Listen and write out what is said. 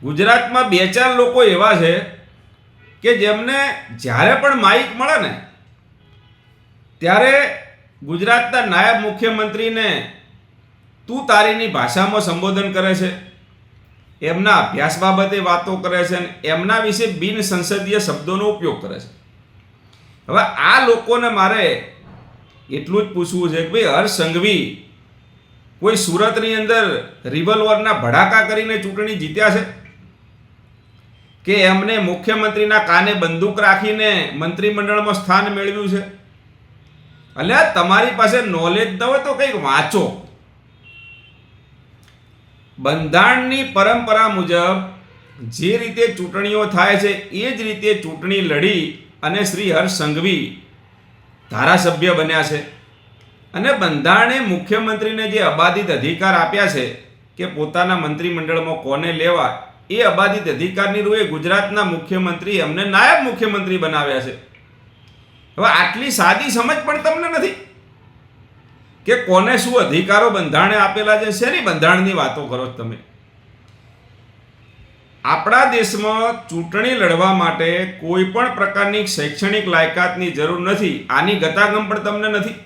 ગુજરાતમાં બે ચાર લોકો એવા છે કે જેમને જ્યારે પણ માઇક મળે ને ત્યારે ગુજરાતના નાયબ મુખ્યમંત્રીને તું તારીની ભાષામાં સંબોધન કરે છે, એમના અભ્યાસ બાબતે વાતો કરે છે અને એમના વિશે બિન સંસદીય શબ્દોનો ઉપયોગ કરે છે. હવે આ લોકોને મારે એટલું જ પૂછવું છે કે ભાઈ હર્ષ સંઘવી કોઈ સુરતની અંદર રિવોલ્વરના ભડાકા કરીને ચૂંટણી જીત્યા છે કે એમને મુખ્યમંત્રીના કાને બંદૂક રાખીને મંત્રીમંડળમાં સ્થાન મેળવ્યું છે? એટલે તમારી પાસે નોલેજ ન હોય તો કંઈક વાંચો. બંધારણની પરંપરા મુજબ જે રીતે ચૂંટણીઓ થાય છે એ જ રીતે ચૂંટણી લડી અને શ્રી હર્ષ સંઘવી ધારાસભ્ય બન્યા છે. અને બંધારણે મુખ્યમંત્રીને જે અબાધિત અધિકાર આપ્યા છે કે પોતાના મંત્રીમંડળમાં કોને લેવા, એ અબાધિત અધિકારની રૂએ ગુજરાતના મુખ્યમંત્રી એમને નાયબ મુખ્યમંત્રી બનાવ્યા છે. હવે આટલી સાદી સમજ પણ તમને નથી કે કોને શું અધિકારો બંધારણે આપેલા છે? શેની બંધારણની વાતો કરો છો તમે? આપણા દેશમાં ચૂંટણી લડવા માટે કોઈ પણ પ્રકારની શૈક્ષણિક લાયકાતની જરૂર નથી. આની ગતાગમ પણ તમને નથી.